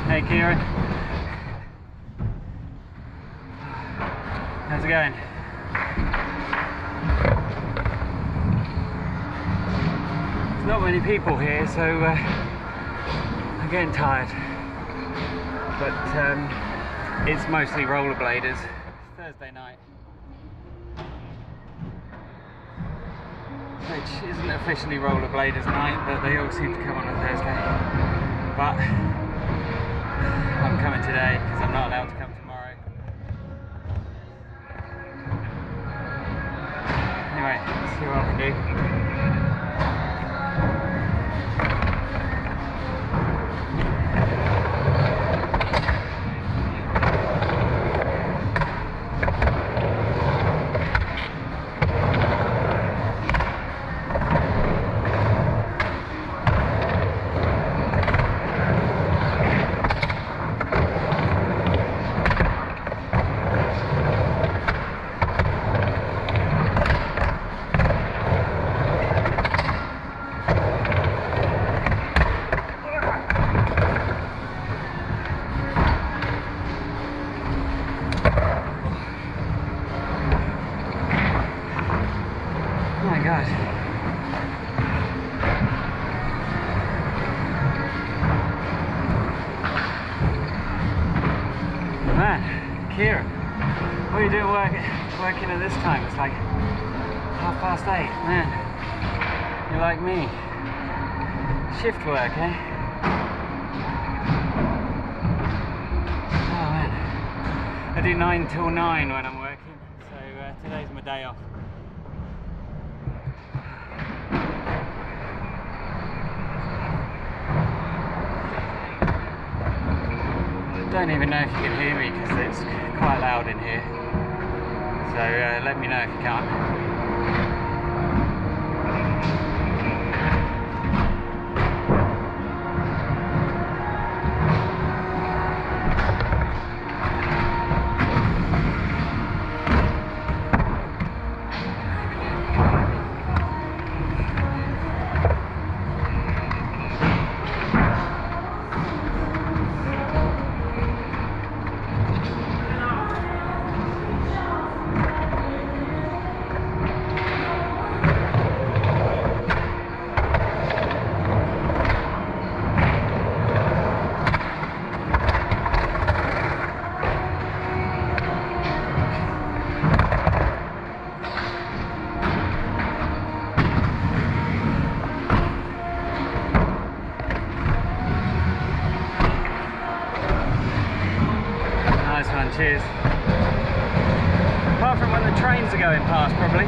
Hey Kieran. How's it going? There's not many people here, so I'm getting tired. But it's mostly rollerbladers. It's Thursday night, which isn't officially rollerbladers night, but they all seem to come on a Thursday. But I'm coming today because I'm not allowed to come tomorrow. Anyway, let's see what I can do. Man, Kieran, what are you doing working at this time? It's like 8:30. Man, you're like me. Shift work, eh? Oh man, I do 9 till 9 when I'm working, so today's my day off. I don't even know if you can hear me because it's quite loud in here, so let me know if you can't. Cheers. Apart from when the trains are going past, probably.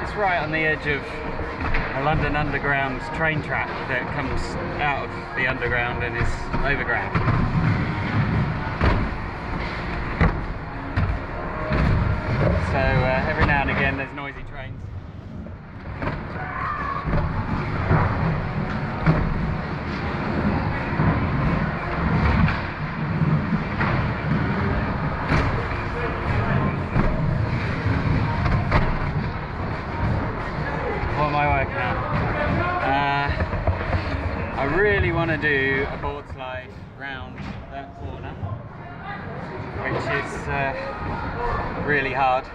It's right on the edge of a London Underground train track that comes out of the underground and is overground. So every now and again there's noisy trains. What am I working on? I really want to do a board slide round that corner, which is really hard.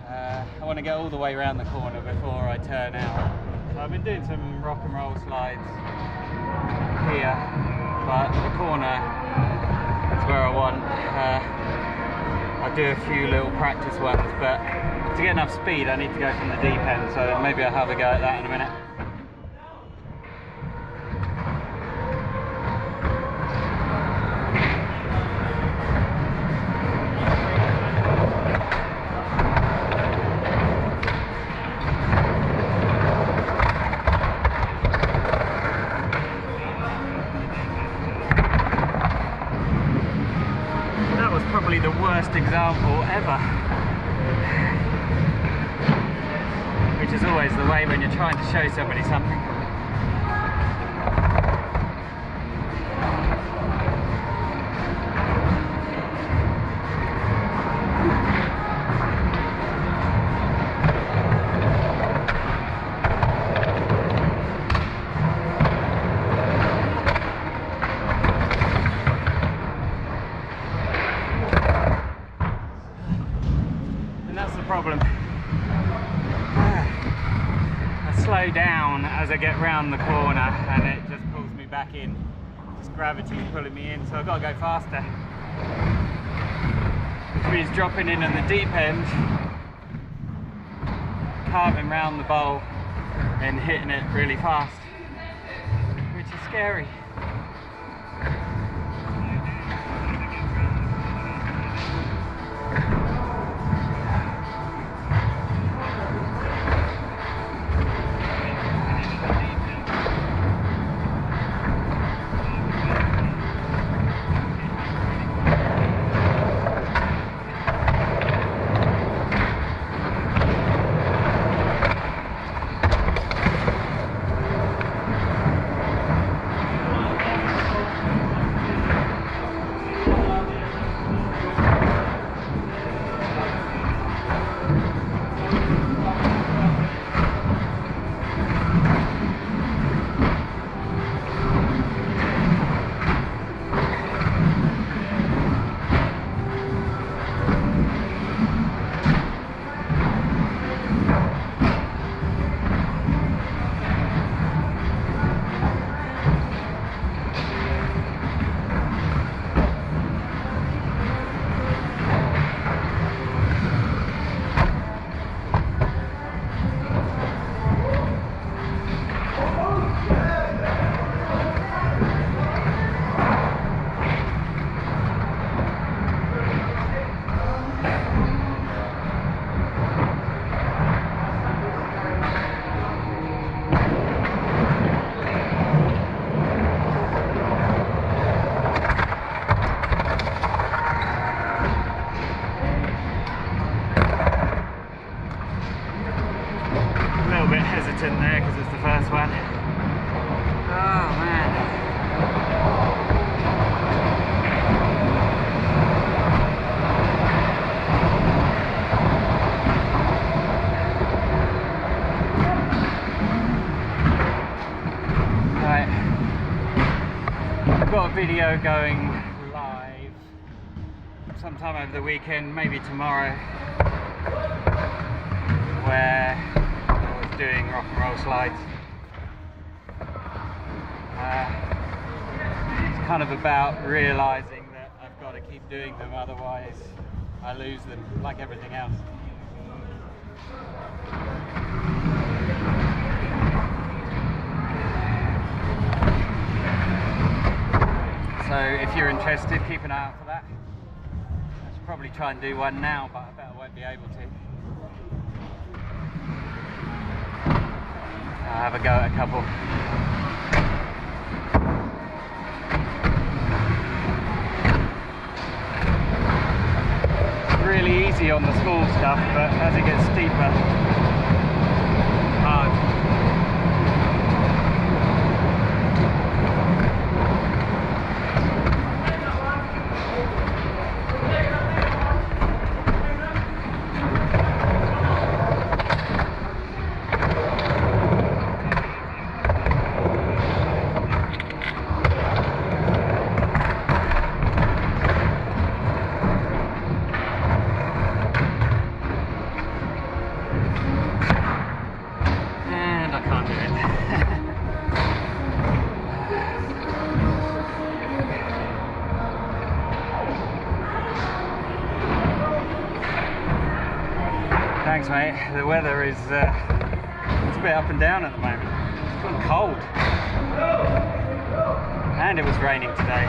I want to get all the way around the corner before I turn out. So I've been doing some rock and roll slides here, but the corner is where I want. I'll do a few little practice ones, but to get enough speed I need to go from the deep end, so maybe I'll have a go at that in a minute. Probably the worst example ever, which is always the way when you're trying to show somebody something. as I get round the corner, and it just pulls me back in. Just gravity pulling me in, so I've got to go faster. Which means dropping in on the deep end, carving round the bowl, and hitting it really fast, which is scary. There because it's the first one. Oh man. Right. I've got a video going live sometime over the weekend, maybe tomorrow, where doing rock and roll slides. It's kind of about realizing that I've got to keep doing them, otherwise I lose them, like everything else. So if you're interested, keep an eye out for that. I should probably try and do one now, but I bet I won't be able to. I'll have a go at a couple. It's really easy on the small stuff, but as it gets steeper, hard. Thanks mate, the weather is it's a bit up and down at the moment. It's getting cold. And it was raining today.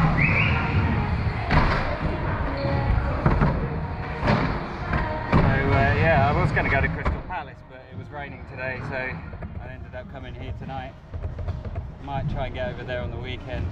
So yeah, I was going to go to Crystal Palace, but it was raining today, so I ended up coming here tonight. Might try and get over there on the weekend.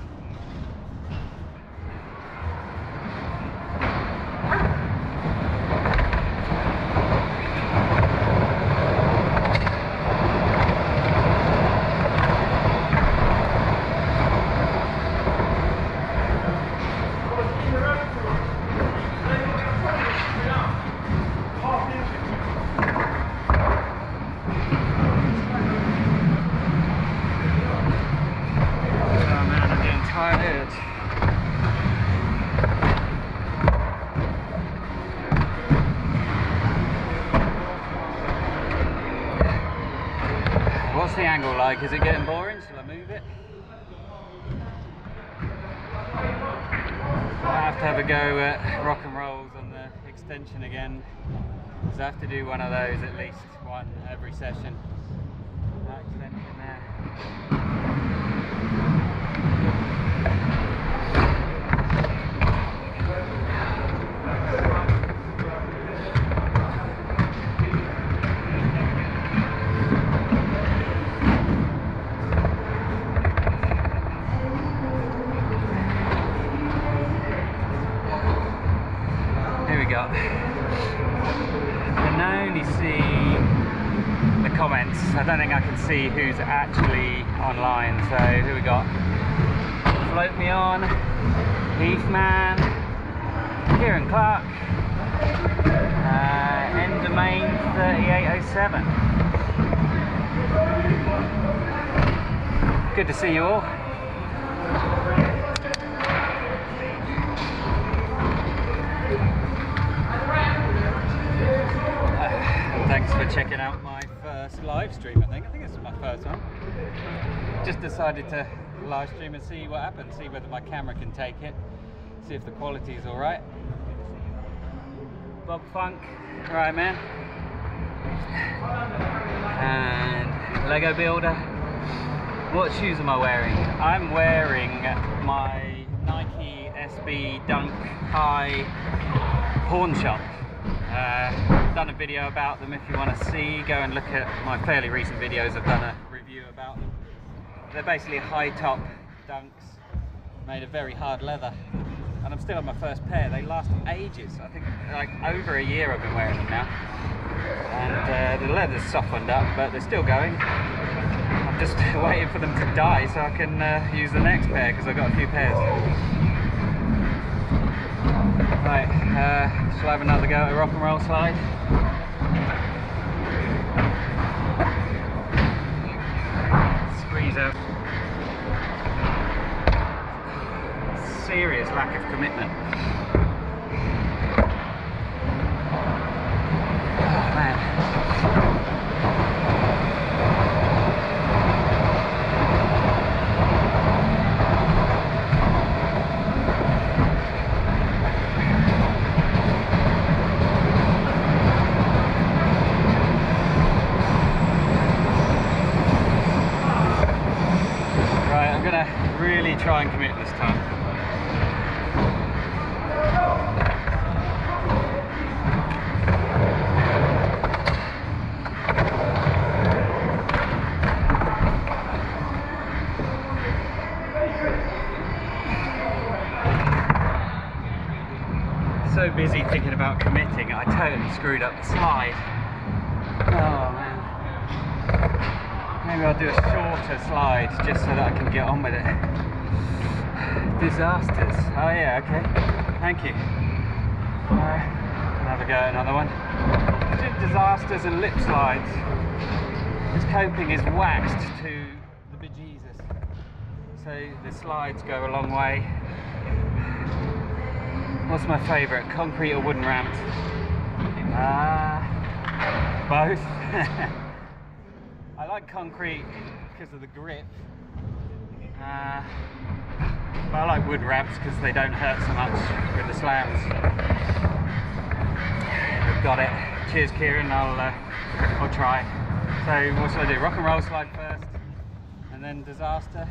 angle like? Is it getting boring? Shall I move it? I have to have a go at rock and rolls on the extension again, because I have to do one of those at least one every session. That extension there. I can only see the comments. I don't think I can see who's actually online. So who we got? Float Me On, Heathman, Kieran Clark, End Domain 3807. Good to see you all. Thanks for checking out my first live stream. I think this is my first one. Just decided to live stream and see what happens, see whether my camera can take it, see if the quality is alright. Bob Funk, right man. And Lego Builder. What shoes am I wearing? I'm wearing my Nike SB Dunk High Pawn Shop. Done a video about them. If you want to see, go and look at my fairly recent videos. I've done a review about them. They're basically high top dunks made of very hard leather, and I'm still on my first pair. They last ages. I think like over a year I've been wearing them now, and the leather's softened up, but they're still going. I'm just waiting for them to die so I can use the next pair, because I've got a few pairs. Right, shall I have another go at a rock and roll slide? Squeeze out. Serious lack of commitment. Oh man. Really try and commit this time. So busy thinking about committing, I totally screwed up the slide. Oh man. Maybe I'll do a shorter slide just so that I can get on with it. Disasters. Oh yeah, okay. Thank you. I'll have a go at another one. I did disasters and lip slides. This coping is waxed to the bejesus. So the slides go a long way. What's my favourite? Concrete or wooden ramps? Both. I like concrete because of the grip, but I like wood ramps because they don't hurt so much with the slams. We've got it. Cheers, Kieran. I'll try. So what shall I do? Rock and roll slide first, and then disaster.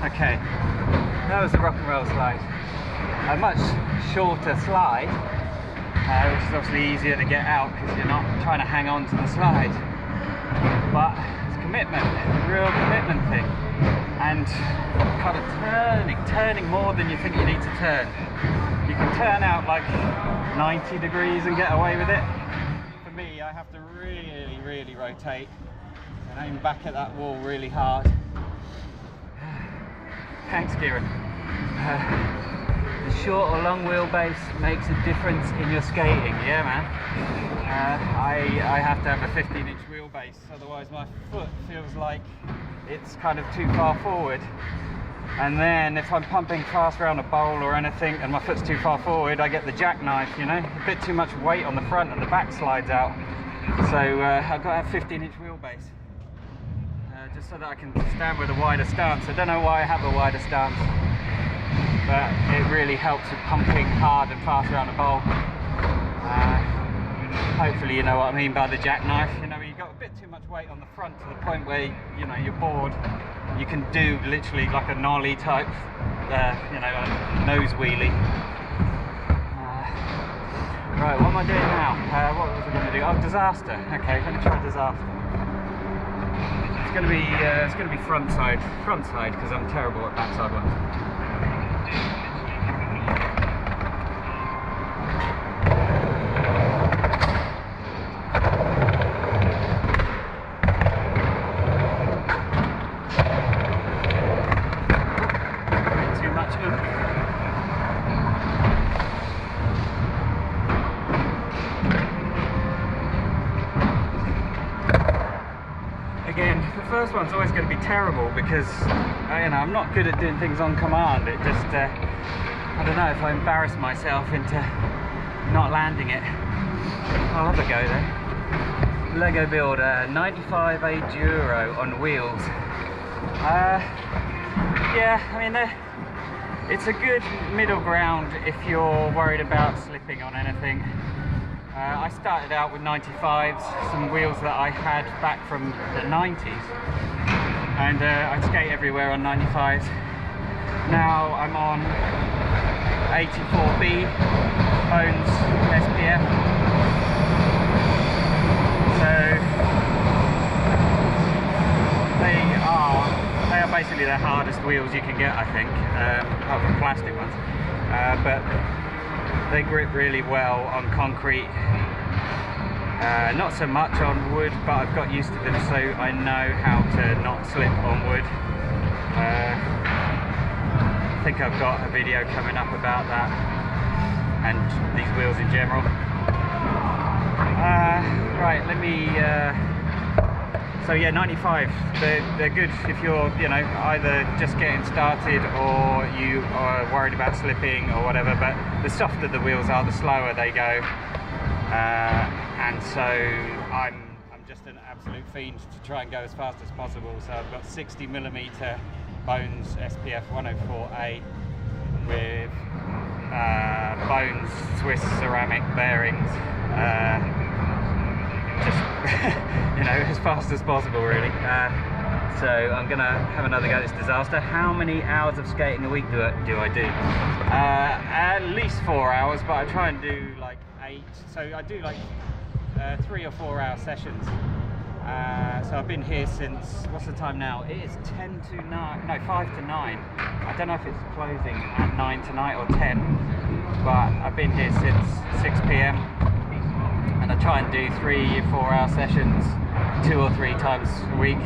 Okay, that was the rock and roll slide. A much shorter slide, which is obviously easier to get out because you're not trying to hang on to the slide. But it's commitment, a real commitment thing. And kind of turning more than you think you need to turn. You can turn out like 90 degrees and get away with it. For me, I have to really rotate and aim back at that wall really hard. Thanks, Kieran. the short or long wheelbase makes a difference in your skating. Yeah, man. I have to have a 15-inch wheelbase, otherwise my foot feels like it's kind of too far forward. And then if I'm pumping fast around a bowl or anything and my foot's too far forward, I get the jackknife, you know, a bit too much weight on the front and the back slides out. So I've got to have 15-inch wheelbase, just so that I can stand with a wider stance. I don't know why I have a wider stance, but it really helps with pumping hard and fast around a bowl. Hopefully you know what I mean by the jackknife. You know, you've got a bit too much weight on the front to the point where, you know, you're bored. You can do literally like a nollie type, you know, a nose wheelie. Right, what am I doing now? What was I going to do? Oh, disaster. Okay, I'm going to try disaster. It's going to be front side because I'm terrible at backside ones. Again, the first one's always going to be terrible because you know, I'm not good at doing things on command. It just, I don't know, if I embarrass myself into not landing it. I'll have a go though. Lego build 95 Enduro on wheels. Yeah, I mean, it's a good middle ground if you're worried about slipping on anything. I started out with 95s, some wheels that I had back from the 90s, and I'd skate everywhere on 95s. Now I'm on 84B Bones SPF, so they are basically the hardest wheels you can get, I think, apart from plastic ones, but they grip really well on concrete, not so much on wood, but I've got used to them, so I know how to not slip on wood. I think I've got a video coming up about that and these wheels in general. Right, let me so yeah, 95, they're good if you're, you know, either just getting started or you are worried about slipping or whatever, but the softer the wheels are, the slower they go. And so I'm just an absolute fiend to try and go as fast as possible. So I've got 60mm Bones SPF 104A with Bones Swiss ceramic bearings. Just you know, as fast as possible really. So I'm gonna have another go at this disaster. How many hours of skating a week do I do? At least 4 hours, but I try and do like 8. So I do like 3 or 4 hour sessions. So I've been here since, what's the time now? It is 10 to 9, no, 5 to 9. I don't know if it's closing at 9 tonight or 10, but I've been here since 6 PM. And I try and do 3 or 4 hour sessions 2 or 3 times a week.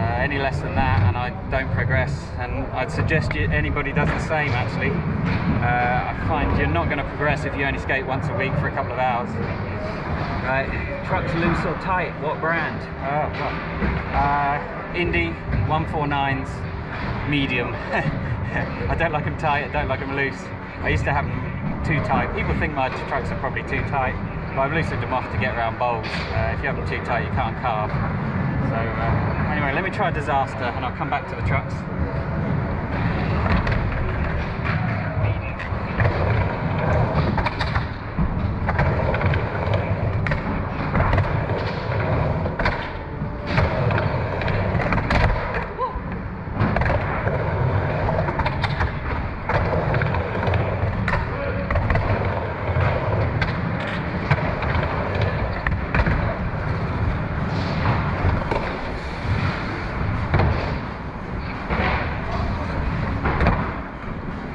Any less than that and I don't progress, and I'd suggest anybody does the same actually. I find you're not going to progress if you only skate once a week for a couple of hours. Right, trucks loose or tight, what brand? Indy 149s, medium. I don't like them tight, I don't like them loose. I used to have them too tight. People think my trucks are probably too tight, but I've loosened them off to get around bowls. If you have them too tight, you can't carve. So anyway, let me try disaster and I'll come back to the trucks.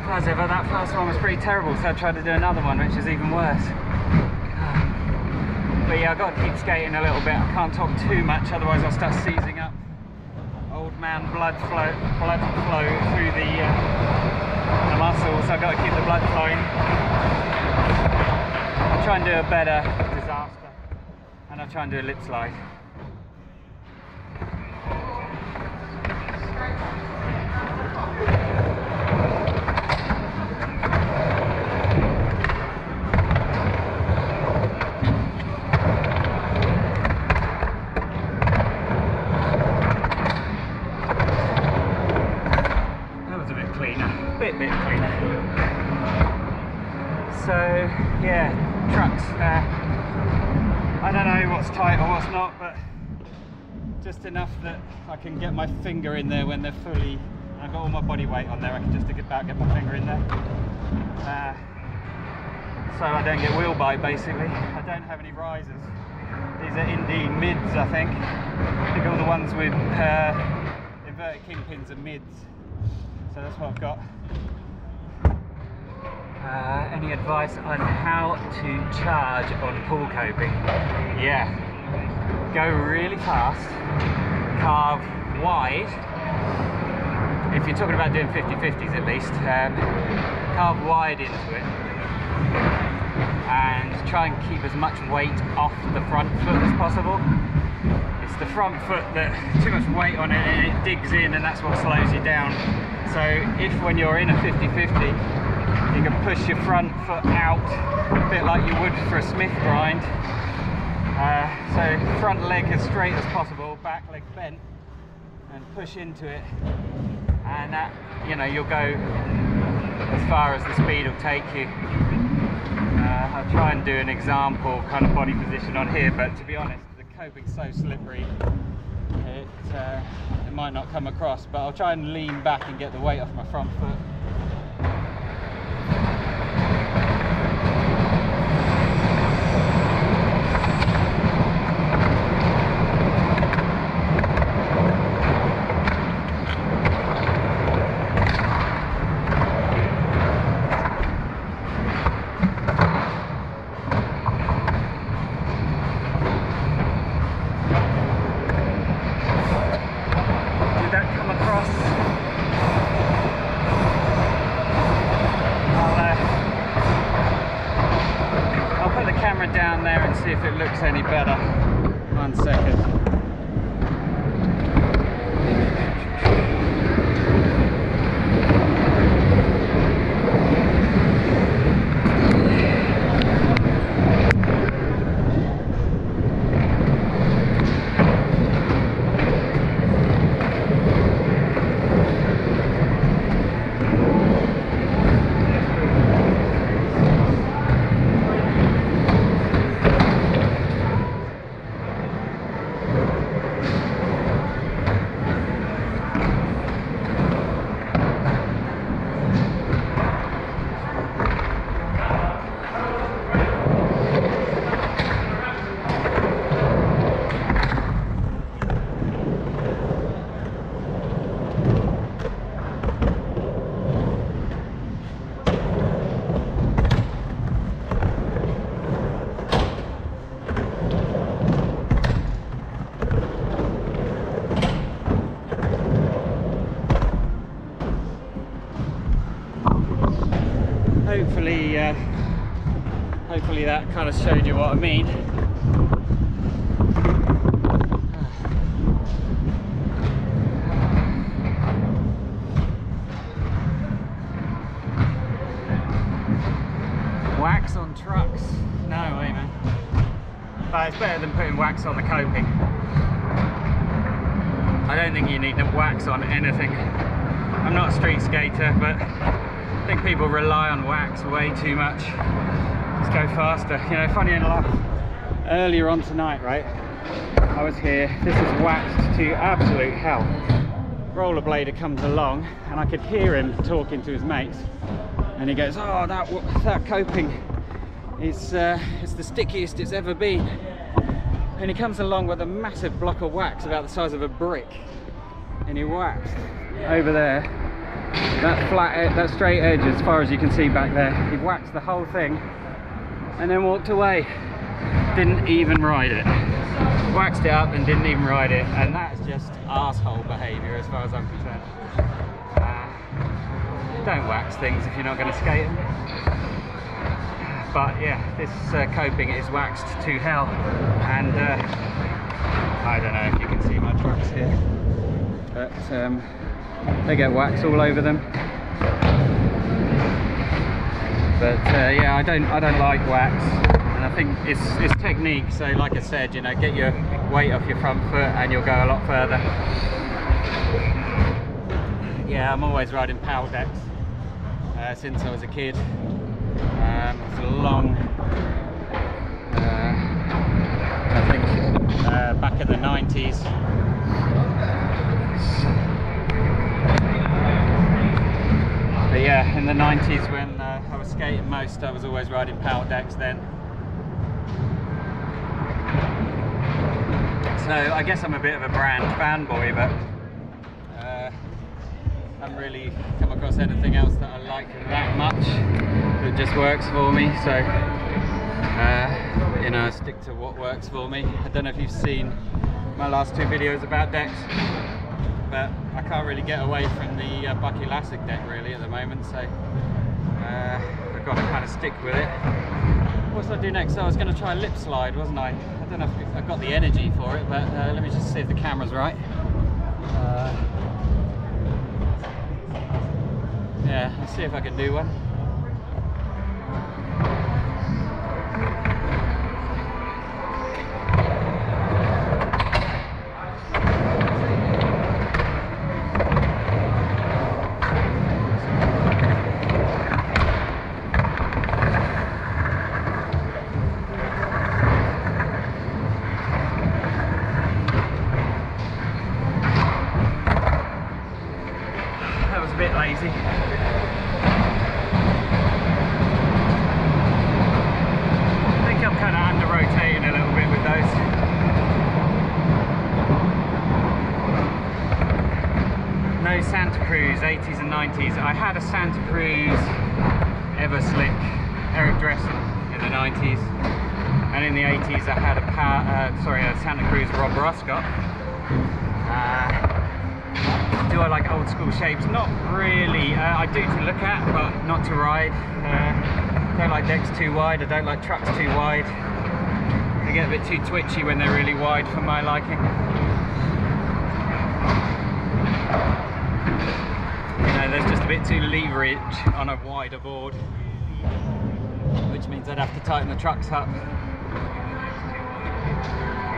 As ever, that first one was pretty terrible, so I tried to do another one which is even worse. But yeah, I've got to keep skating a little bit. I can't talk too much, otherwise I'll start seizing up. Old man blood flow through the the muscles, so I've got to keep the blood flowing. I'll try and do a better disaster, and I'll try and do a lip slide. Bit cleaner. So yeah, trucks. I don't know what's tight or what's not, but just enough that I can get my finger in there when they're fully. I've got all my body weight on there. I can just about get my finger in there, so I don't get wheel bite. Basically, I don't have any risers. These are indie mids, I think. I think all the ones with inverted kingpins are mids. So that's what I've got. Any advice on how to charge on pool coping? Yeah, go really fast, carve wide. If you're talking about doing 50-50s at least, carve wide into it and try and keep as much weight off the front foot as possible. It's the front foot that too much weight on it and it digs in, and that's what slows you down. So if when you're in a 50-50, you can push your front foot out a bit like you would for a Smith grind. So front leg as straight as possible, back leg bent, and push into it, and that, you know, you'll go as far as the speed will take you. I'll try and do an example kind of body position on here, but to be honest, the coping's so slippery it might not come across, but I'll try and lean back and get the weight off my front foot. Down there and see if it looks any better. 1 second. Hopefully that kind of showed you what I mean. Wax on trucks? No way, man. But it's better than putting wax on the coping. I don't think you need wax on anything. I'm not a street skater, but I think people rely on wax way too much. Just go faster. You know, funny enough, earlier on tonight, right, I was here, this is waxed to absolute hell. Rollerblader comes along and I could hear him talking to his mates, and he goes, oh, that coping is it's the stickiest it's ever been. And he comes along with a massive block of wax about the size of a brick, and he waxed over there, that flat, that straight edge as far as you can see back there. He waxed the whole thing and then walked away. Didn't even ride it. Waxed it up and didn't even ride it, and that's just arsehole behaviour as far as I'm concerned. don't wax things if you're not going to skate them. But yeah, this coping is waxed to hell, and I don't know if you can see my trucks here, but they get wax all over them. But yeah, I don't like wax, and I think it's technique. So like I said, you know, get your weight off your front foot and you'll go a lot further. Yeah, I'm always riding power decks since I was a kid. It's a long, I think back in the 90s. But yeah, in the 90s when I was skating most, I was always riding power decks then. So I guess I'm a bit of a brand fanboy, but I haven't really come across anything else that I like that much that just works for me. So you know, I stick to what works for me. I don't know if you've seen my last two videos about decks, but I can't really get away from the Bucky Elastic deck really at the moment, so I've got to kind of stick with it. What should I do next? I was going to try a lip slide, wasn't I? I don't know if I've got the energy for it, but let me just see if the camera's right. Yeah, let's see if I can do one. A bit lazy. I think I'm kind of under rotating a little bit with those. No Santa Cruz 80s and 90s. I had a Santa Cruz Everslick Eric Dressen in the 90s, and in the 80s I had a Santa Cruz Rob Roscott. Do I like old school shapes? Not really. I do to look at, but not to ride. Don't like decks too wide. I don't like trucks too wide. They get a bit too twitchy when they're really wide for my liking. You know, there's just a bit too leverage on a wider board, which means I'd have to tighten the trucks up.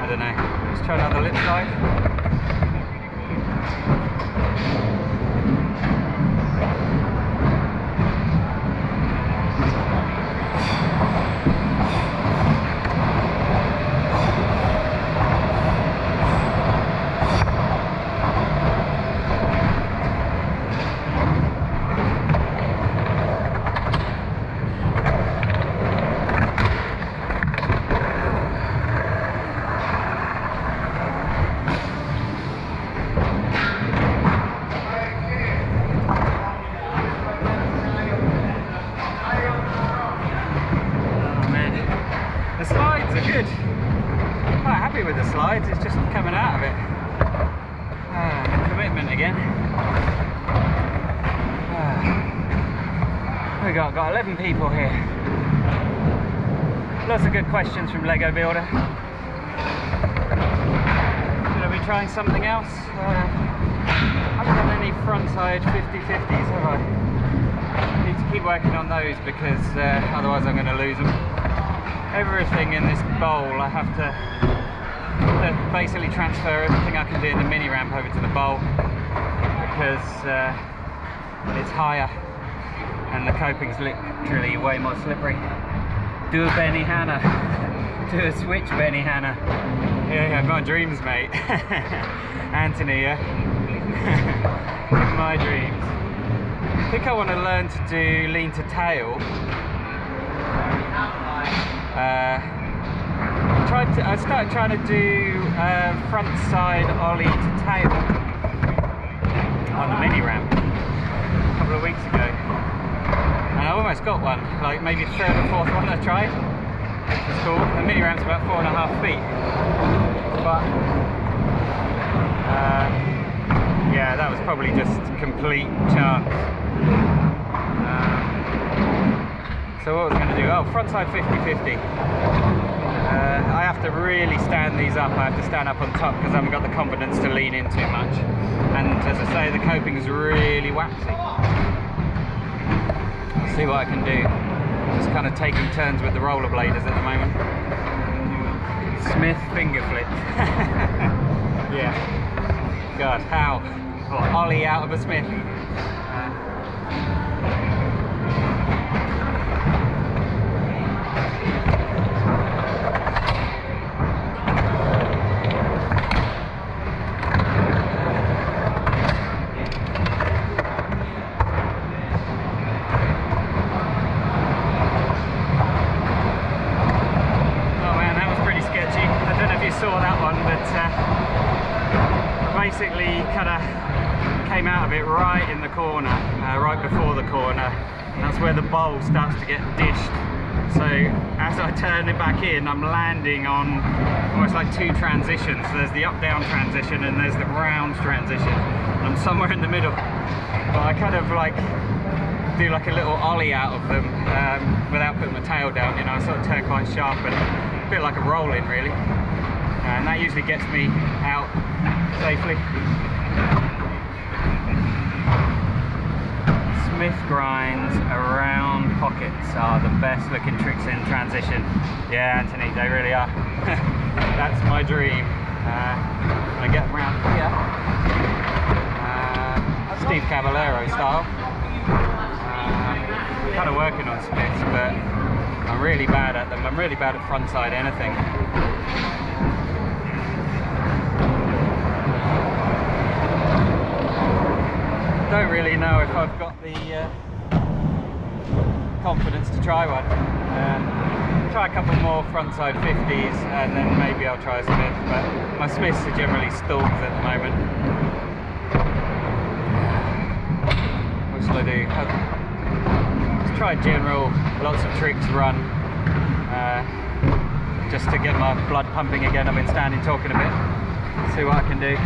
I don't know. Let's try another lip slide. With the slides, it's just coming out of it. Commitment again. We got 11 people here. Lots of good questions from Lego Builder. Should I be trying something else? I haven't done any frontside 50/50s, have I? Need to keep working on those because otherwise I'm going to lose them. Everything in this bowl I have to basically transfer everything I can do in the mini ramp over to the bowl because it's higher and the coping's literally way more slippery. Do a Benny Hanna. Do a switch Benny Hanna. Yeah, my dreams, mate. Anthony, yeah? My dreams. I think I want to learn to do lean to tail. I started trying to do front side ollie to tail on the mini ramp a couple of weeks ago, and I almost got one, like maybe the third or fourth one I tried, which is cool. The mini ramp's about 4.5 feet, but yeah, that was probably just complete chance. So what was I going to do? Oh, frontside 50-50. I have to really stand these up. I have to stand up on top because I haven't got the confidence to lean in too much. And as I say, the coping is really waxy. I'll see what I can do. Just kind of taking turns with the rollerbladers at the moment. Smith finger flip. Yeah. God, how? What, ollie out of a Smith? Basically kind of came out of it right in the corner, right before the corner, and that's where the bowl starts to get dished. So as I turn it back in, I'm landing on almost like two transitions. So there's the up-down transition and there's the round transition. I'm somewhere in the middle, but I kind of like do like a little ollie out of them without putting my tail down, you know. I sort of turn quite sharp and a bit like a roll-in really, and that usually gets me out safely. Smith grinds around pockets are the best looking tricks in transition. Yeah, Anthony, they really are. That's my dream. When I get around here, Steve Caballero style. Kind of working on Smiths, but I'm really bad at them. I'm really bad at frontside anything. Don't really know if I've got the confidence to try one. Try a couple more frontside 50s and then maybe I'll try a Smith, but my Smiths are generally stalls at the moment. What shall I do? Let's try a general, lots of tricks run, just to get my blood pumping again. I've been standing talking a bit, see what I can do.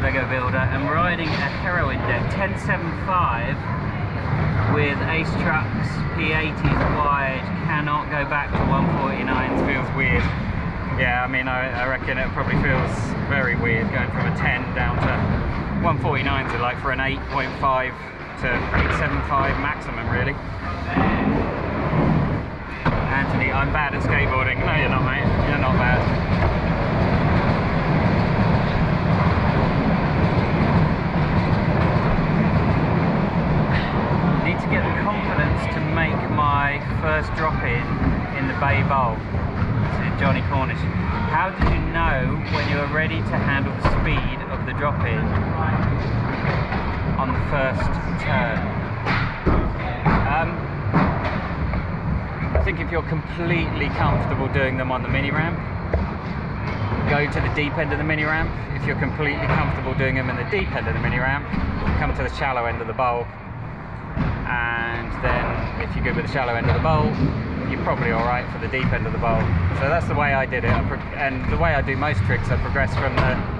Lego builder. I'm riding a heroin deck 1075 with Ace Trucks P80s wide. Cannot go back to 149s, feels weird. Yeah, I mean, I reckon it probably feels very weird going from a 10 down to 149s are like for an 8.5 to 875 maximum really. Anthony, I'm bad at skateboarding. No, you're not, mate. You're not bad. To get the confidence to make my first drop in the Bay Bowl. This is Johnny Cornish. How did you know when you were ready to handle the speed of the drop in on the first turn? I think if you're completely comfortable doing them on the mini ramp, go to the deep end of the mini ramp. If you're completely comfortable doing them in the deep end of the mini ramp, come to the shallow end of the bowl. And then if you're good with the shallow end of the bowl, you're probably alright for the deep end of the bowl. So that's the way I did it, and the way I do most tricks, I progress from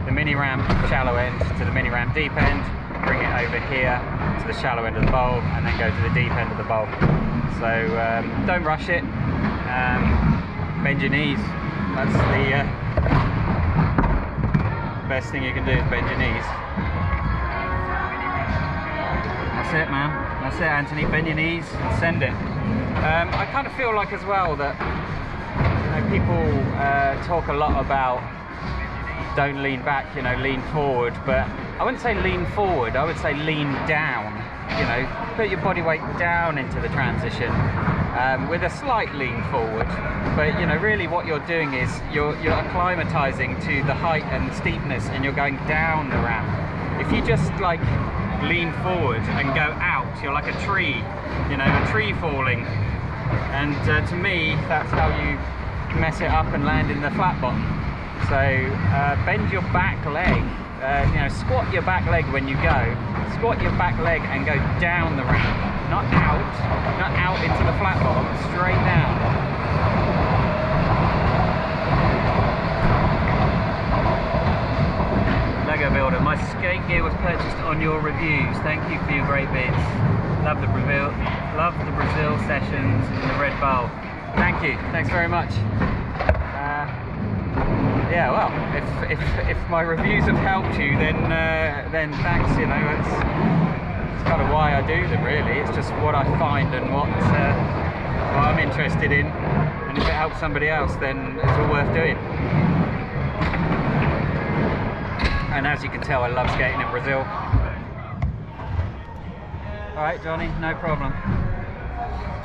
the mini ramp shallow end to the mini ramp deep end, bring it over here to the shallow end of the bowl, and then go to the deep end of the bowl. So don't rush it, bend your knees. That's the best thing you can do, is bend your knees. That's it, man. That's it, Anthony. Bend your knees and send it. I kind of feel like as well that people talk a lot about don't lean back, lean forward, but I wouldn't say lean forward, I would say lean down. Put your body weight down into the transition with a slight lean forward, but really what you're doing is you're acclimatizing to the height and the steepness, and you're going down the ramp. If you just like lean forward and go out, you're like a tree, a tree falling, and to me that's how you mess it up and land in the flat bottom. So bend your back leg, squat your back leg when you go, squat your back leg and go down the ramp, not out into the flat bottom, straight down. Lego builder, my skate gear was purchased on your review reviews. Thank you for your great bits. Love the Brazil sessions in the Red Bull. Thank you. Thanks very much. Yeah, well, if my reviews have helped you, then thanks. You know, it's kind of why I do them. Really, it's just what I find and what I'm interested in. And if it helps somebody else, then it's all worth doing. And as you can tell, I love skating in Brazil. Alright, Johnny, no problem.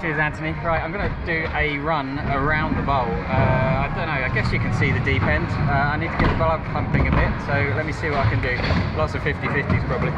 Cheers, Anthony. Right, I'm going to do a run around the bowl. I don't know, I guess you can see the deep end. I need to get the blood pumping a bit, so let me see what I can do. Lots of 50-50s probably.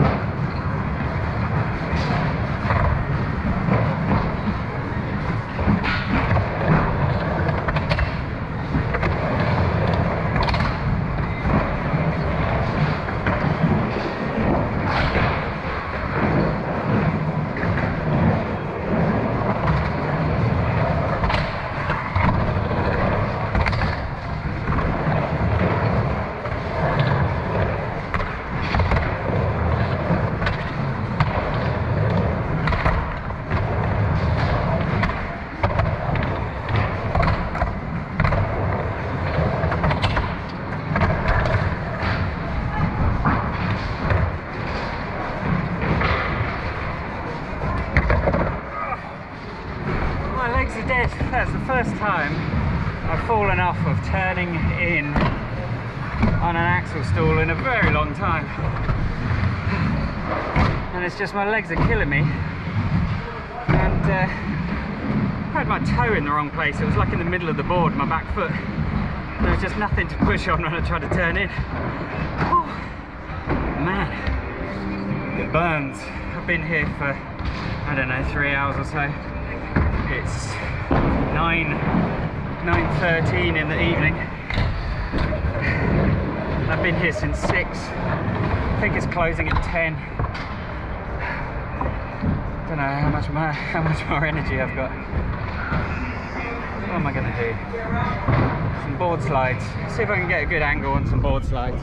That's the first time I've fallen off of turning in on an axle stool in a very long time, and it's just my legs are killing me. And I had my toe in the wrong place. It was like in the middle of the board, my back foot. There was just nothing to push on when I tried to turn in. Oh, man, it burns. I've been here for, I don't know, 3 hours or so. It's 9:13 in the evening. I've been here since 6. I think it's closing at 10. Don't know how much more energy I've got. What am I going to do? Some board slides. See if I can get a good angle on some board slides.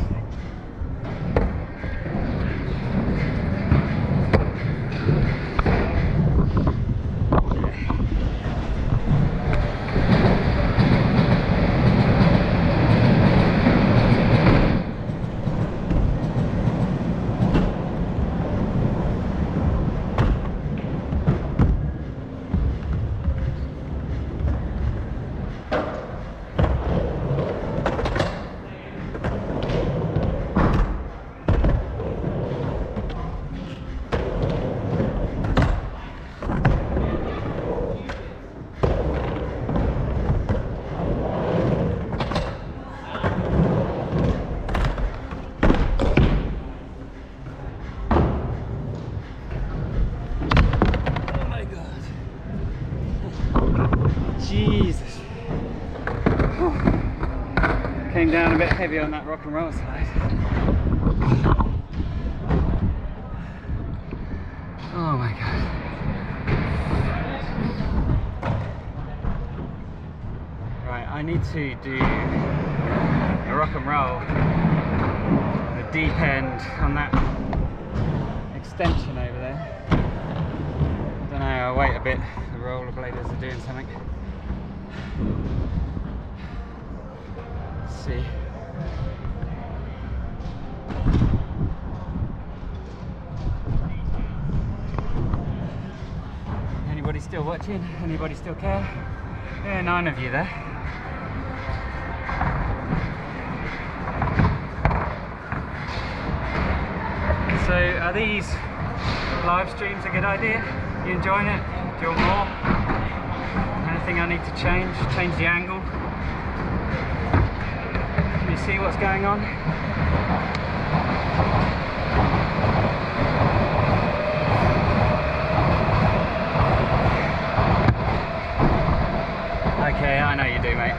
Jesus. Came down a bit heavy on that rock and roll slide. Oh my god. Right, I need to do a rock and roll, the deep end on that extension over there. I don't know, I'll wait a bit. The rollerbladers are doing something. Let's see. Anybody still watching? Anybody still care? Yeah, 9 of you there. So are these live streams a good idea? You enjoying it? Do you want more? Anything I need to change? Change the angle? Can you see what's going on? Okay, I know you do, mate.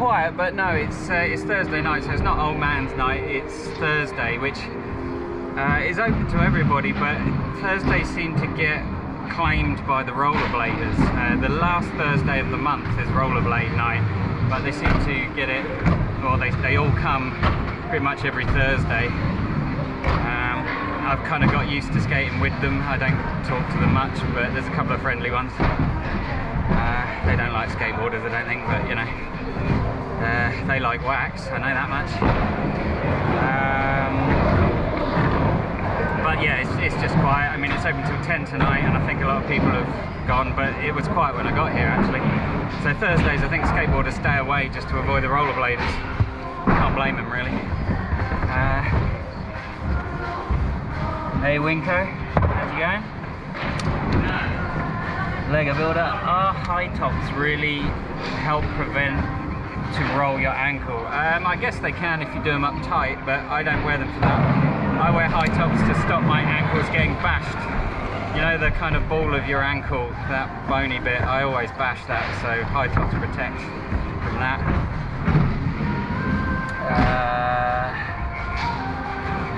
quiet, but no, it's Thursday night, so it's not old man's night, it's Thursday, which is open to everybody, but Thursdays seem to get claimed by the rollerbladers. The last Thursday of the month is rollerblade night, but they seem to get it, or they all come pretty much every Thursday. I've kind of got used to skating with them. I don't talk to them much, but there's a couple of friendly ones. They don't like skateboarders, I don't think, but you know, they like wax, I know that much. But yeah, it's just quiet. I mean, it's open till 10 tonight, and I think a lot of people have gone, but it was quiet when I got here actually. So Thursdays, I think skateboarders stay away just to avoid the rollerbladers. Can't blame them really. Hey Winko, how's it going? Lego builder. Are high tops really help prevent to roll your ankle? I guess they can if you do them up tight, but I don't wear them for that. I wear high tops to stop my ankles getting bashed. You know, the kind of ball of your ankle, that bony bit, I always bash that, so high tops protect from that.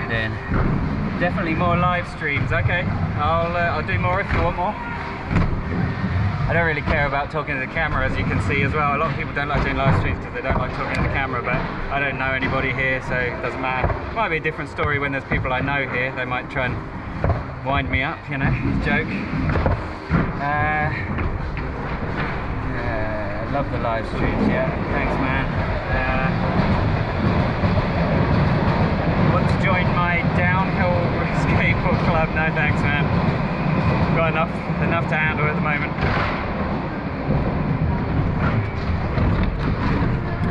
And then definitely more live streams. Okay, I'll do more if you want more. I don't really care about talking to the camera, as you can see as well. A lot of people don't like doing live streams because they don't like talking to the camera, but I don't know anybody here, so it doesn't matter. It might be a different story when there's people I know here. They might try and wind me up, you know, joke. I love the live streams, yeah. Thanks, man. Want to join my downhill skateboard club? No thanks, man. Got enough to handle at the moment.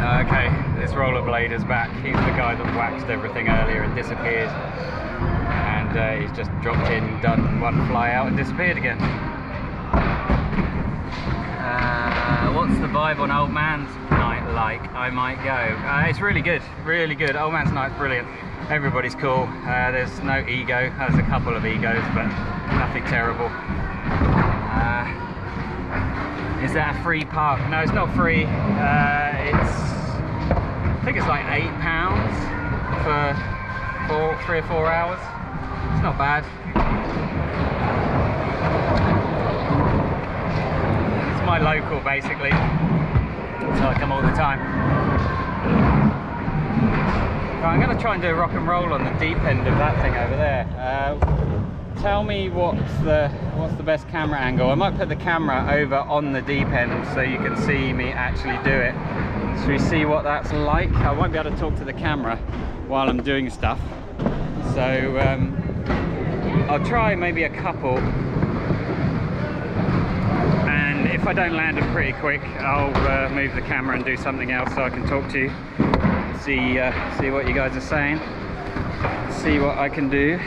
Okay, this rollerblader's back. He's the guy that waxed everything earlier and disappeared. And he's just dropped in, done one fly out and disappeared again. What's the vibe on Old Man's Night like? I might go. It's really good, really good. Old Man's Night's brilliant. Everybody's cool. There's no ego. There's a couple of egos, but nothing terrible. Is that a free park? No, it's not free. I think it's like £8 for 3 or 4 hours. It's not bad. It's my local basically, so I come all the time. Right, I'm going to try and do a rock and roll on the deep end of that thing over there. Tell me what's the best camera angle. I might put the camera over on the deep end so you can see me actually do it. Should we see what that's like? I won't be able to talk to the camera while I'm doing stuff. So I'll try maybe a couple. And if I don't land it pretty quick, I'll move the camera and do something else so I can talk to you. See what you guys are saying. See what I can do.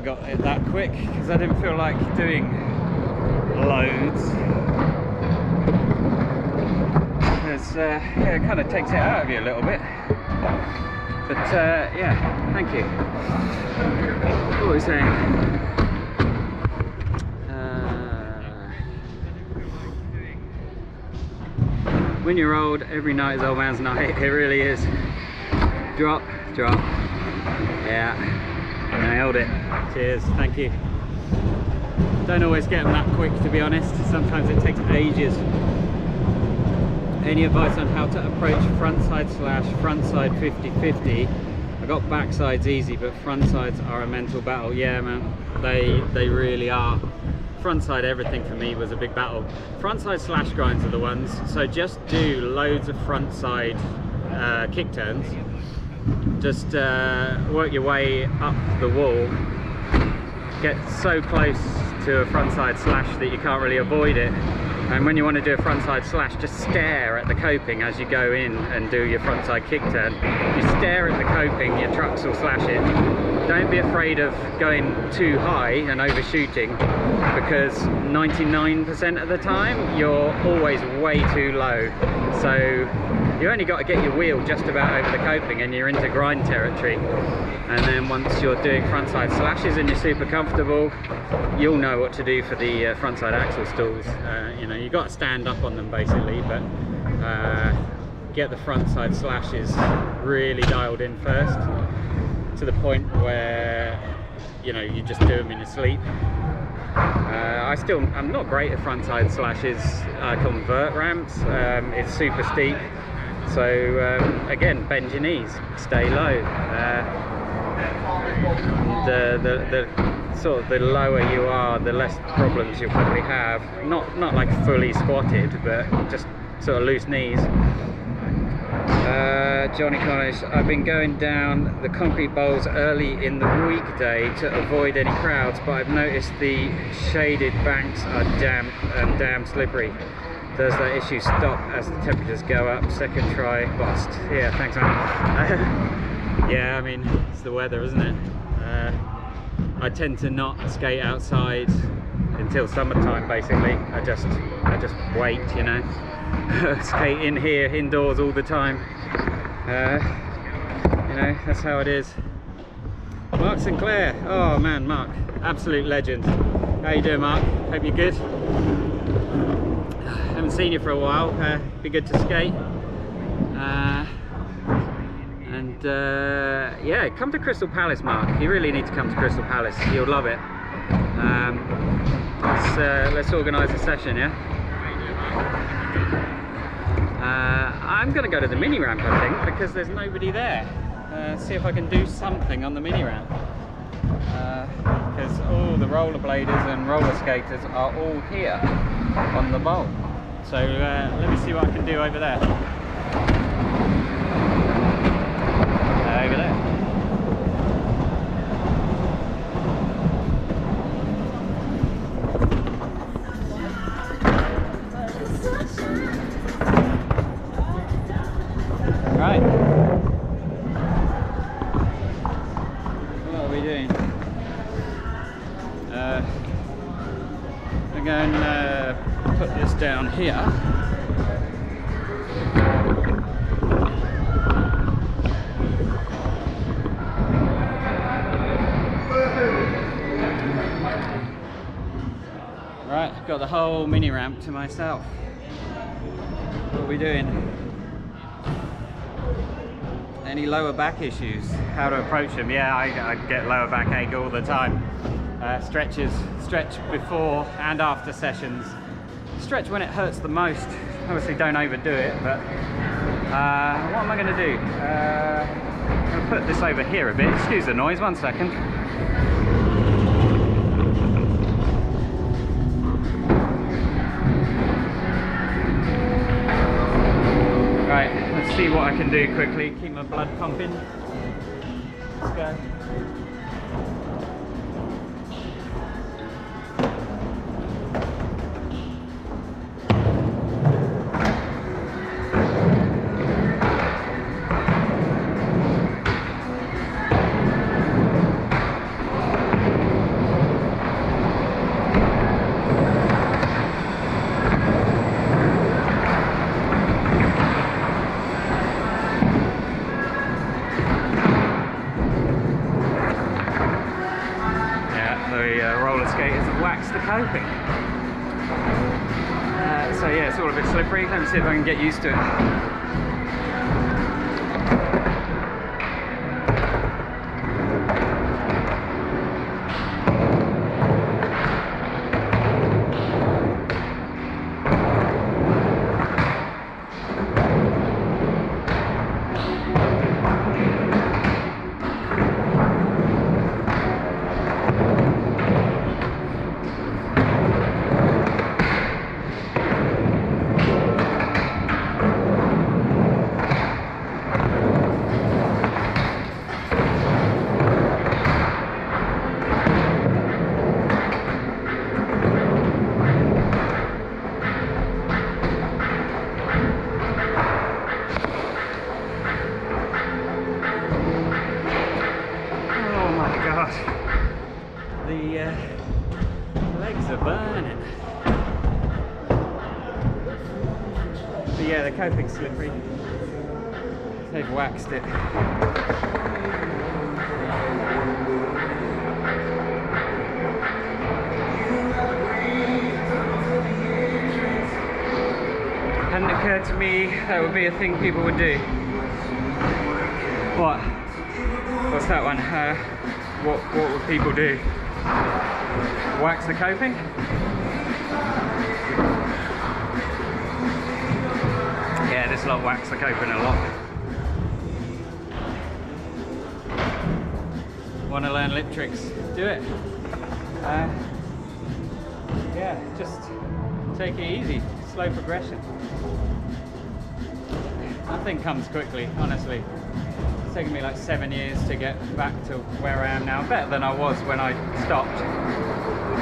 got it that quick because I didn't feel like doing loads. Because yeah, it kind of takes it out of you a little bit. But yeah, thank you. What was I saying? When you're old, every night is old man's night. It really is. Drop, drop. Yeah, nailed it. Cheers, thank you. Don't always get them that quick, to be honest. Sometimes it takes ages. Any advice on how to approach frontside slash, frontside 50-50? I got backsides easy, but frontsides are a mental battle. Yeah, man, they really are. Frontside everything for me was a big battle. Frontside slash grinds are the ones. So just do loads of frontside kick turns. Just work your way up the wall. Get so close to a frontside slash that you can't really avoid it. And when you want to do a frontside slash, just stare at the coping as you go in and do your frontside kick turn. You stare at the coping, your trucks will slash it. Don't be afraid of going too high and overshooting, because 99% of the time you're always way too low. So you only got to get your wheel just about over the coping and you're into grind territory. And then once you're doing frontside slashes and you're super comfortable, you'll know what to do for the frontside axle stalls. You know, you got to stand up on them basically, but get the frontside slashes really dialed in first, to the point where, you know, you just do them in your sleep. I'm not great at frontside slashes on vert ramps. It's super steep, so again, bend your knees, stay low. The sort of the lower you are, the less problems you'll probably have. Not like fully squatted, but just sort of loose knees. Johnny Connors, I've been going down the concrete bowls early in the weekday to avoid any crowds, but I've noticed the shaded banks are damp and damn slippery. Does that issue stop as the temperatures go up? Second try, bust. Yeah, thanks man. Yeah, I mean, it's the weather, isn't it? I tend to not skate outside until summertime basically. I just wait, you know. Skate in here indoors all the time. You know, that's how it is. Mark Sinclair, oh man, Mark, absolute legend. How you doing, Mark? Hope you're good. Haven't seen you for a while. Be good to skate. Yeah, come to Crystal Palace, Mark. You really need to come to Crystal Palace. You'll love it. Let's organise a session, yeah? I'm going to go to the mini ramp, I think, because there's nobody there. See if I can do something on the mini ramp. Because all the rollerbladers and roller skaters are all here on the bowl. So let me see what I can do over there. Over there. Right. What are we doing? I'm going to put this down here. Right, I've got the whole mini ramp to myself. What are we doing? Any lower back issues? How to approach them? Yeah, I get lower back ache all the time. Stretch before and after sessions. Stretch when it hurts the most. Obviously don't overdo it, but what am I going to do? I'm going to put this over here a bit. Excuse the noise, 1 second. Right, let's see what I can do quickly. Keep my blood pumping. Let's go. yeah, it's all a bit slippery. Let me see if I can get used to it. The legs are burning. But yeah, the coping's slippery. They've waxed it. Hadn't occurred to me that would be a thing people would do. What? What's that one? What would people do? Wax the coping? Yeah, this lot wax the coping a lot. Want to learn lip tricks? Do it. Yeah, just take it easy. Slow progression. Nothing comes quickly, honestly. It's taken me like 7 years to get back to where I am now. Better than I was when I stopped.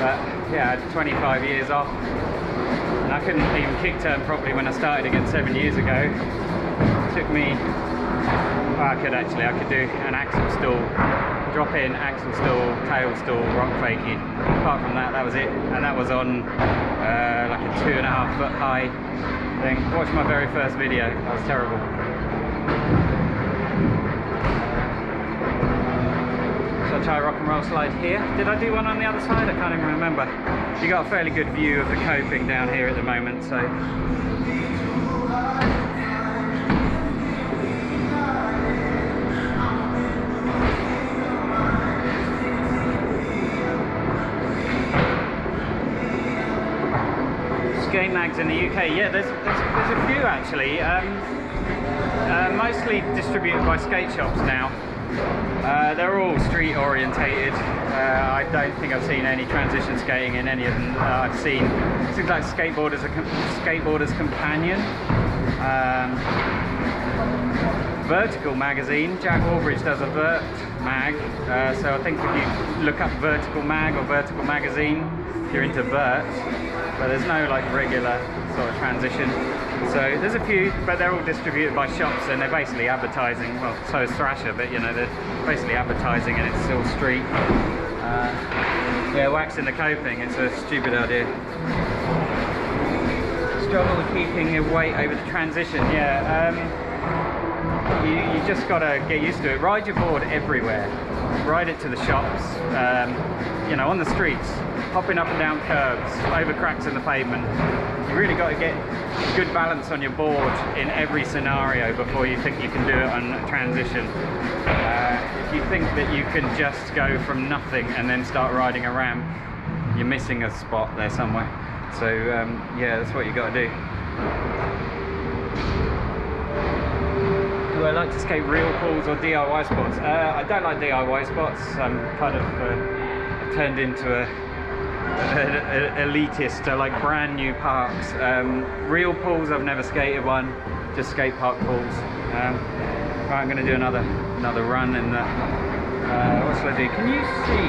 But yeah, I had 25 years off. And I couldn't even kick turn properly when I started again 7 years ago. It took me, well, I could do an axle stall, drop in, axle stall, tail stall, rock fakie. Apart from that, that was it. And that was on like a 2.5 foot high thing. Watch my very first video, that was terrible. So I try a rock and roll slide here. Did I do one on the other side? I can't even remember. You got a fairly good view of the coping down here at the moment, so. Skate mags in the UK, yeah, there's a few actually. Mostly distributed by skate shops now. They're all street orientated. I don't think I've seen any transition skating in any of them. I've seen things like Skateboarder's Companion, Vertical magazine. Jack Albridge does a vert mag, so I think if you look up Vertical mag or Vertical magazine, if you're into vert, but there's no like regular sort of transition. So there's a few, but they're all distributed by shops and they're basically advertising. Well, so is Thrasher, but you know, they're basically advertising and it's still street. Yeah, waxing the coping, it's a stupid idea. Struggle with keeping your weight over the transition. Yeah, you just gotta get used to it. Ride your board everywhere. Ride it to the shops, you know, on the streets, hopping up and down curbs, over cracks in the pavement. You really got to get good balance on your board in every scenario before you think you can do it on a transition. If you think that you can just go from nothing and then start riding a ramp, you're missing a spot there somewhere. So yeah, that's what you got to do. Do I like to skate real pools or DIY spots? I don't like DIY spots. I'm kind of turned into an elitist. I like brand new parks. Real pools, I've never skated one. Just skate park pools. Right, I'm going to do another run in that. What shall I do? Can you see?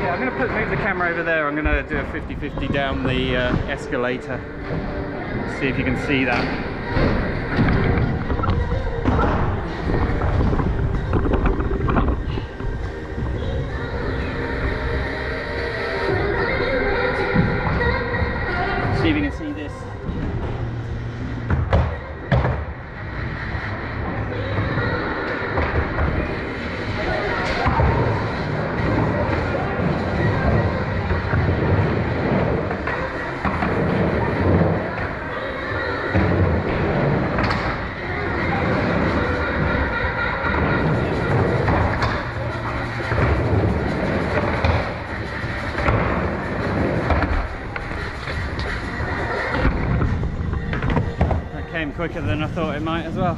Yeah, I'm going to move the camera over there. I'm going to do a 50-50 down the escalator. See if you can see that. See if you can see this. came quicker than I thought it might as well.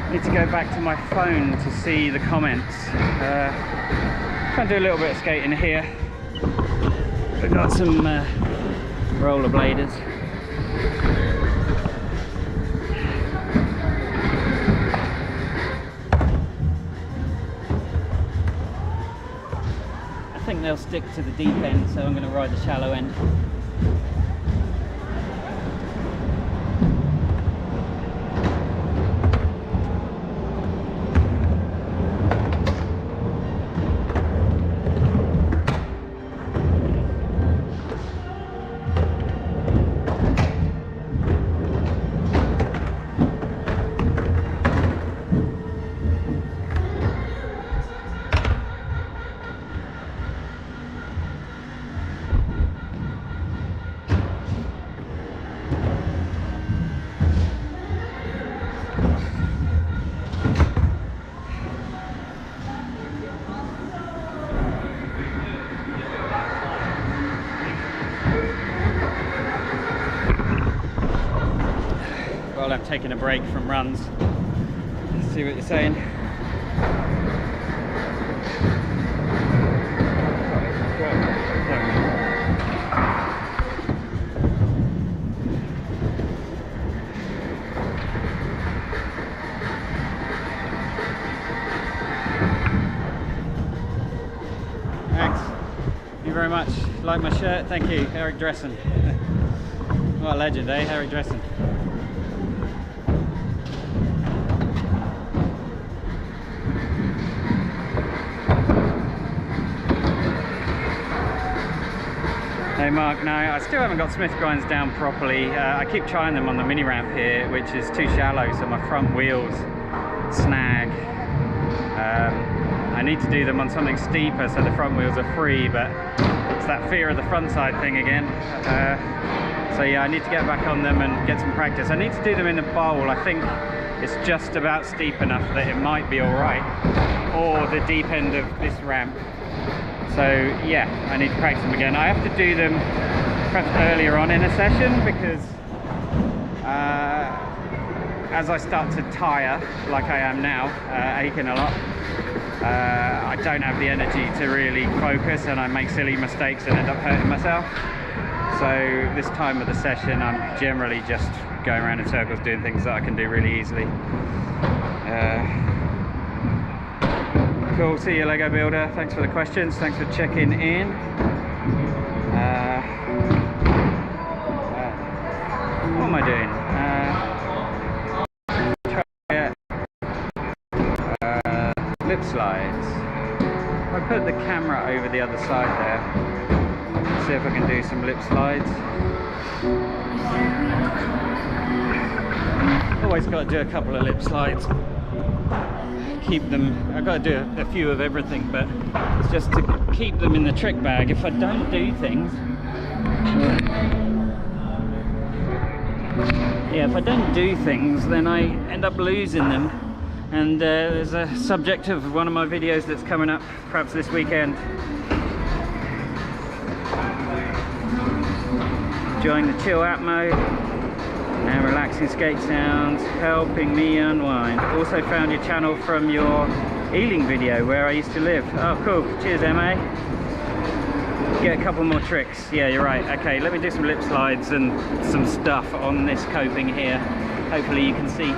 Need to go back to my phone to see the comments. Try and do a little bit of skating here. We've got some rollerbladers. I think they'll stick to the deep end, so I'm going to ride the shallow end. While I'm taking a break from runs, let's see what you're saying. Thanks. Thank you very much. Like my shirt? Thank you, Eric Dressen. What a legend, eh? Eric Dressen. Hey Mark, no, I still haven't got Smith grinds down properly. I keep trying them on the mini ramp here, which is too shallow, so my front wheels snag. I need to do them on something steeper so the front wheels are free, but it's that fear of the front side thing again. So yeah, I need to get back on them and get some practice. I need to do them in the bowl. I think it's just about steep enough that it might be alright, or the deep end of this ramp. So yeah, I need to practice them again. I have to do them perhaps earlier on in a session because as I start to tire, like I am now, aching a lot, I don't have the energy to really focus and I make silly mistakes and end up hurting myself. So this time of the session I'm generally just going around in circles doing things that I can do really easily. Cool, see you Lego Builder, thanks for the questions, thanks for checking in. What am I doing? Lip slides. I put the camera over the other side there, see if I can do some lip slides. Always got to do a couple of lip slides. Keep them, I've got to do a few of everything, but it's just to keep them in the trick bag. If I don't do things, yeah, if I don't do things, then I end up losing them. And there's a subject of one of my videos that's coming up perhaps this weekend. Enjoying the chill out mode and relaxing skate sounds, helping me unwind. Also found your channel from your Ealing video where I used to live. Oh cool, cheers MA. Get a couple more tricks. Yeah, you're right. Okay, let me do some lip slides and some stuff on this coping here. Hopefully you can see.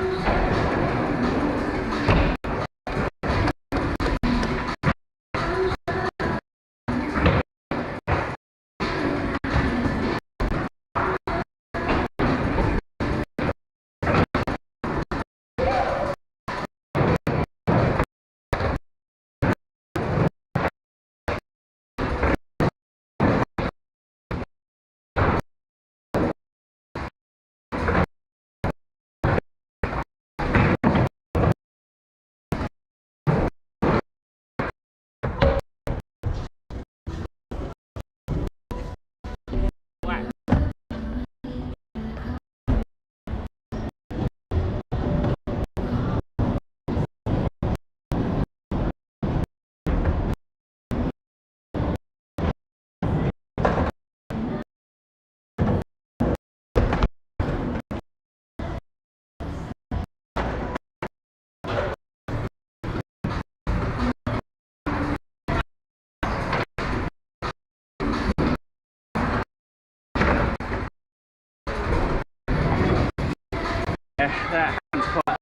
that happens quite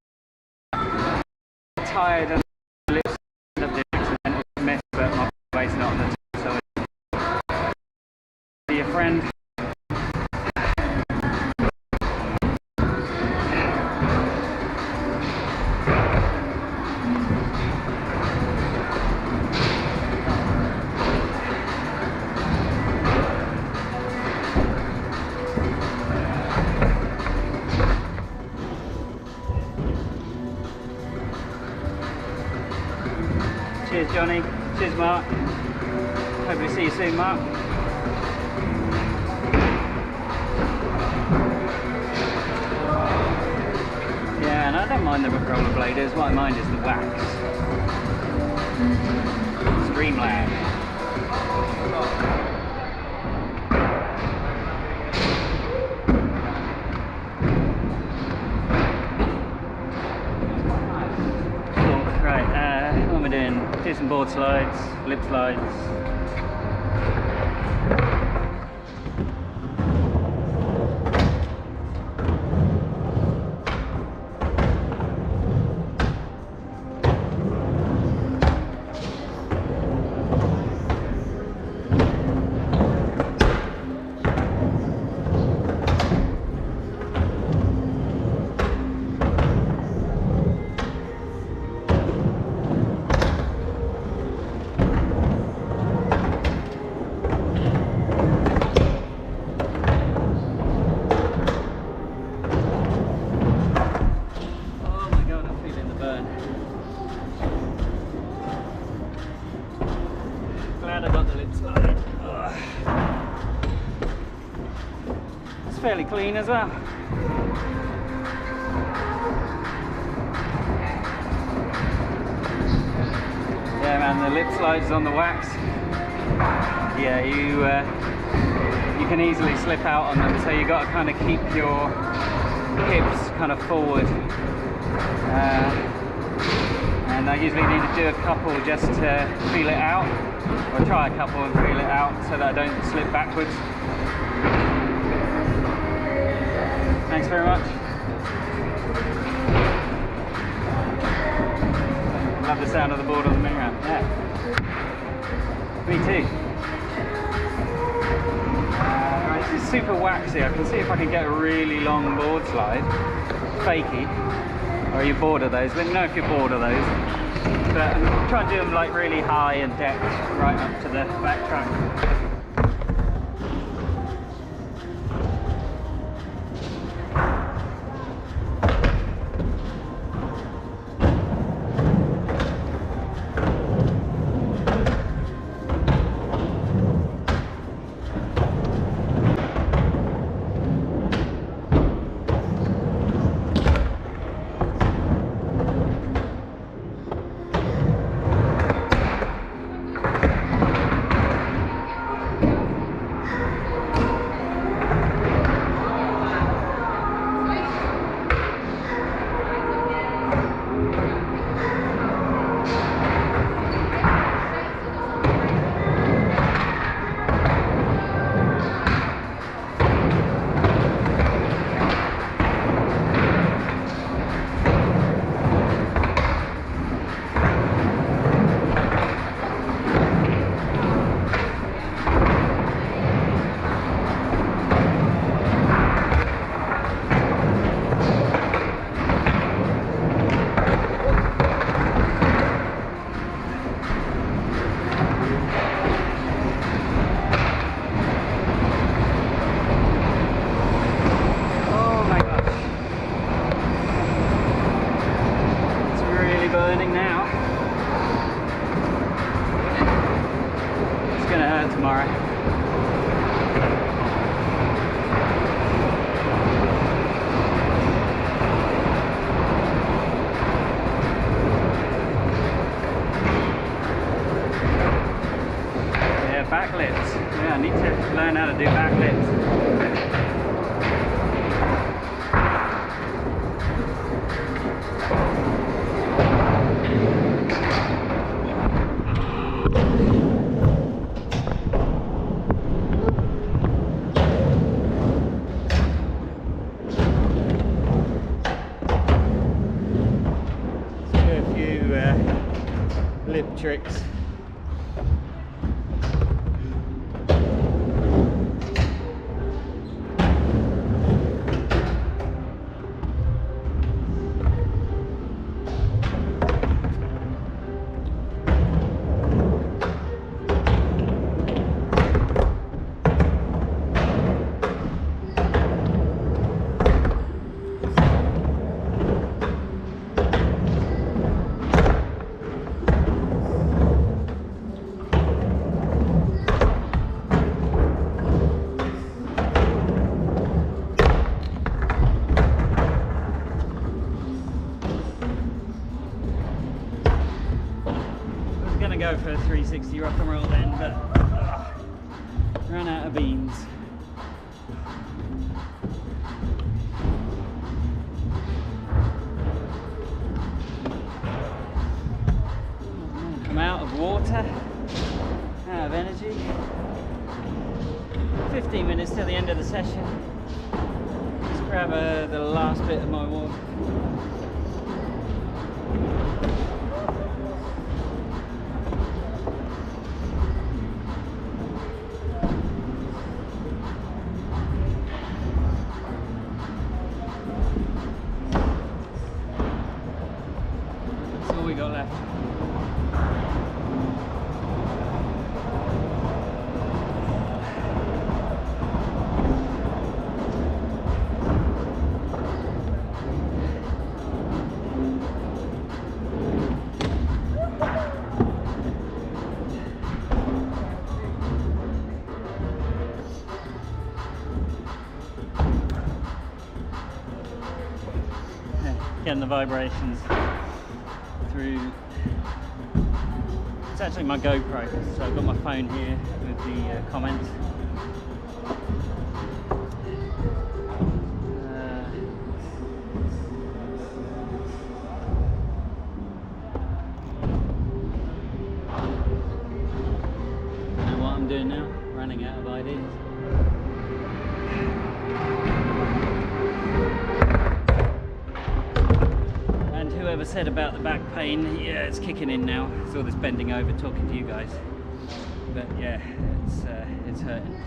tired and lips of the accidental miss, but my weight's not on the top, so it's your friend. Cheers Johnny, cheers Mark, hopefully see you soon Mark. Yeah, and I don't mind the rollerbladers, what I mind is the wax. Streamland. Do some board slides, lip slides. Fairly clean as well. Yeah man, the lip slides on the wax, yeah, you can easily slip out on them, so you got to kind of keep your hips kind of forward, and I usually need to do a couple just to feel it out, or try a couple and feel it out so that I don't slip backwards. Thanks very much. Love the sound of the board on the mini ramp. Yeah. Me too. Right, this is super waxy. I can see if I can get a really long board slide. Fakey. Or are you bored of those? Let me know if you're bored of those. But I'm trying to do them like really high and decked right up to the back trunk. Backlips. Yeah, I need to learn how to do backlips. tricks. Go for a 360 rock and roll then, but ran out of beans. I'm out of water, out of energy. 15 minutes till the end of the session. Just grab the last bit of my water. We got left. Getting the vibrations through. It's actually my GoPro, so I've got my phone here with the comments. I know what I'm doing now, running out of ideas. Whoever said about the back pain, yeah, it's kicking in now. It's all this bending over talking to you guys, but yeah, it's hurting.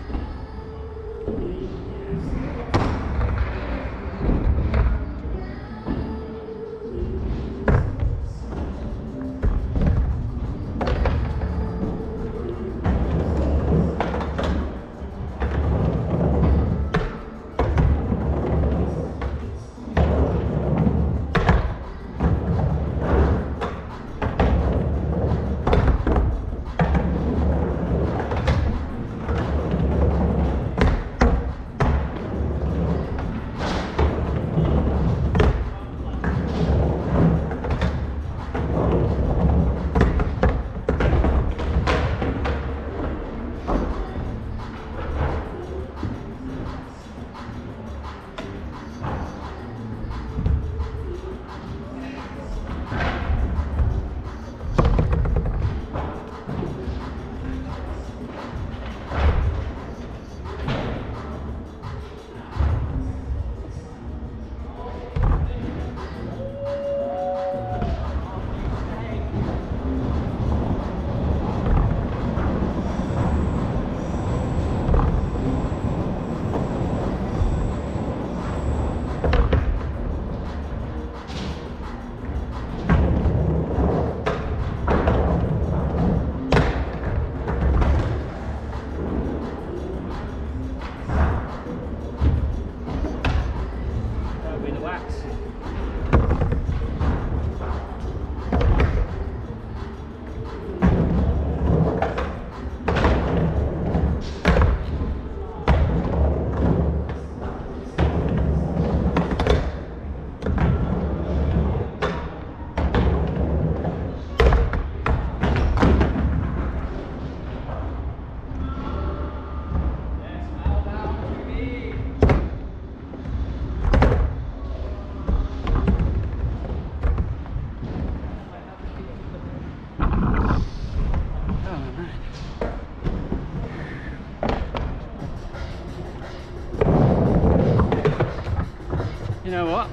You know what?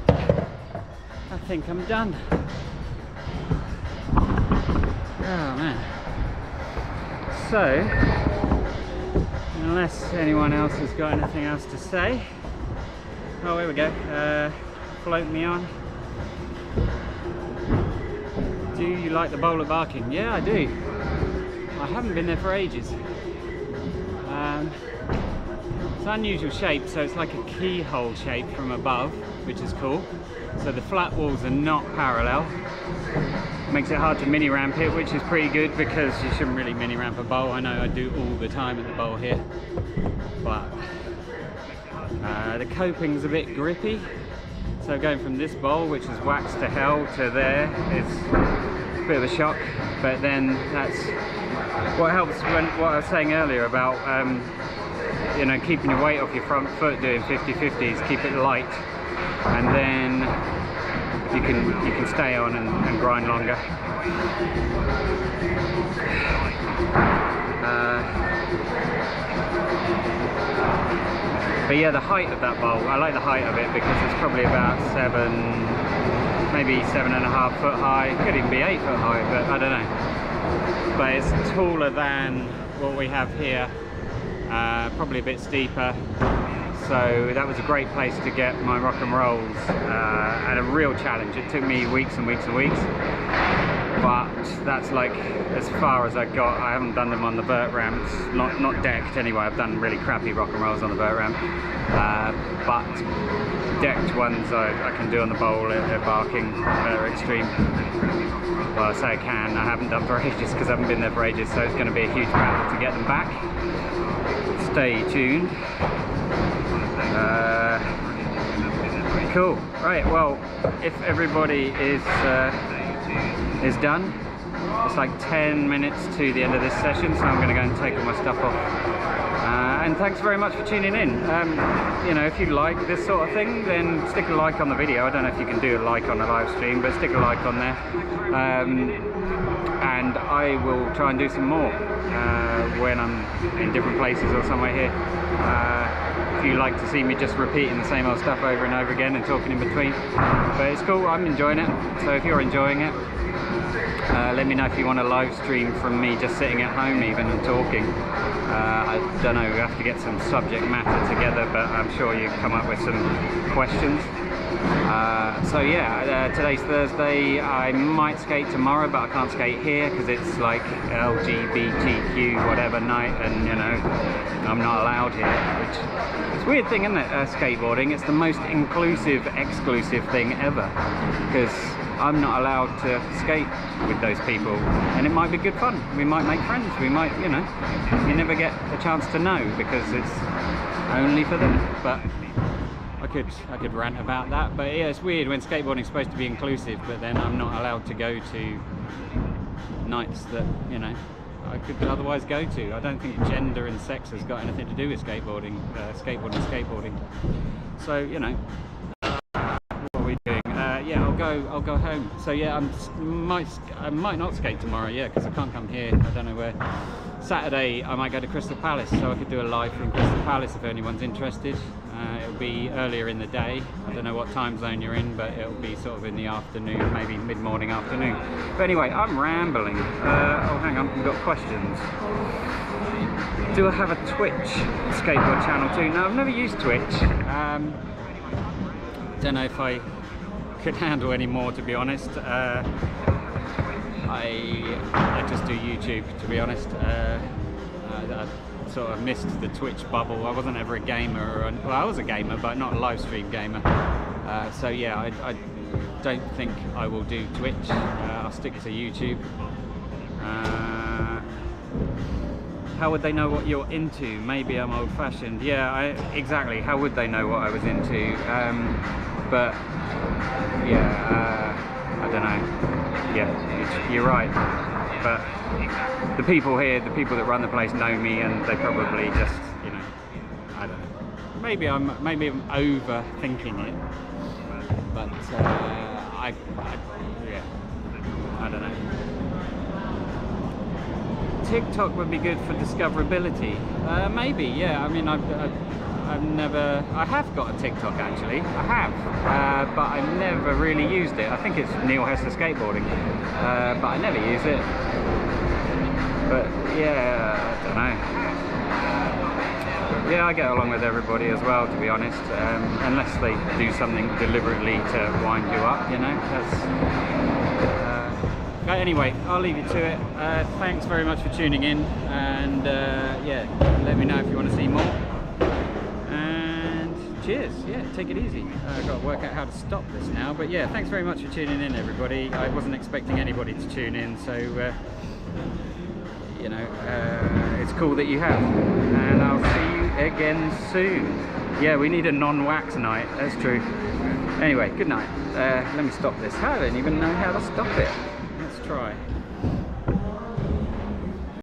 I think I'm done. Oh man. So, unless anyone else has got anything else to say. Oh, here we go. Float me on. Do you like the bowl at Barking? Yeah, I do. I haven't been there for ages. It's an unusual shape, so it's like a keyhole shape from above, which is cool. So the flat walls are not parallel. Makes it hard to mini ramp it, which is pretty good because you shouldn't really mini ramp a bowl. I know I do all the time at the bowl here, but the coping's a bit grippy. So going from this bowl, which is waxed to hell, to there is a bit of a shock. But then that's what helps when what I was saying earlier about you know, keeping your weight off your front foot, doing 50/50s, keep it light, and then you can stay on and grind longer. But yeah, the height of that bowl, I like the height of it because it's probably about maybe 7.5 foot high. Could even be 8 foot high, but I don't know. But it's taller than what we have here. Probably a bit steeper, so that was a great place to get my rock and rolls, and a real challenge. It took me weeks and weeks and weeks, but that's like as far as I got. I haven't done them on the vert ramps, not decked anyway. I've done really crappy rock and rolls on the vert ramp, but decked ones I can do on the bowl at Barking. They're extreme. Well, I say I can, I haven't done for ages because I haven't been there for ages, so it's going to be a huge battle to get them back. Stay tuned. Cool. Right, well, if everybody is done, it's like 10 minutes to the end of this session, so I'm going to go and take all my stuff off. And thanks very much for tuning in. You know, if you like this sort of thing, then stick a like on the video. I don't know if you can do a like on a live stream, but stick a like on there. And I will try and do some more when I'm in different places or somewhere here. If you like to see me just repeating the same old stuff over and over again and talking in between, but it's cool, I'm enjoying it. So if you're enjoying it, let me know if you want a live stream from me just sitting at home even and talking. I don't know, we have to get some subject matter together, but I'm sure you come up with some questions. So yeah, today's Thursday. I might skate tomorrow, but I can't skate here because it's like LGBTQ whatever night, and you know, I'm not allowed here, which it's a weird thing, isn't it? Skateboarding, it's the most inclusive, exclusive thing ever, because I'm not allowed to skate with those people, and it might be good fun. We might make friends, we might, you know, you never get a chance to know because it's only for them. But I could rant about that, but yeah, it's weird when skateboarding is supposed to be inclusive, but then I'm not allowed to go to nights that, you know, I could otherwise go to. I don't think gender and sex has got anything to do with skateboarding, skateboarding. So, you know, what are we doing? Yeah, I'll go home. So yeah, I might not skate tomorrow, yeah, because I can't come here. I don't know where. Saturday I might go to Crystal Palace, so I could do a live from Crystal Palace if anyone's interested. It'll be earlier in the day. I don't know what time zone you're in, but it'll be sort of in the afternoon, maybe mid-morning afternoon. But anyway, I'm rambling. Oh, hang on, we've got questions. Do I have a Twitch skateboard channel too? No, I've never used Twitch. Don't know if I could handle any more, to be honest. I just do YouTube, to be honest. I sort of missed the Twitch bubble. I wasn't ever a gamer, well, I was a gamer, but not a live stream gamer. So yeah, I don't think I will do Twitch. I'll stick to YouTube. How would they know what you're into? Maybe I'm old-fashioned. Yeah, exactly. How would they know what I was into? But yeah, I don't know. Yeah, you're right. But the people here, the people that run the place know me, and they probably just, you know, I don't know. Maybe I'm overthinking it, but yeah, I don't know. TikTok would be good for discoverability. Maybe, yeah. I mean, I have got a TikTok actually. I have, but I never really used it. I think it's Neil Hester Skateboarding, but I never use it. But yeah, I don't know. Yeah, I get along with everybody as well, to be honest, unless they do something deliberately to wind you up, you know. That's but anyway, I'll leave you to it. Thanks very much for tuning in, and yeah, let me know if you want to see more. And cheers. Yeah, take it easy. I've got to work out how to stop this now, but yeah, thanks very much for tuning in, everybody. I wasn't expecting anybody to tune in, so you know, it's cool that you have, and I'll see you again soon. Yeah, we need a non-wax night, that's true. Anyway, good night. Let me stop this. I don't even know how to stop it. Let's try.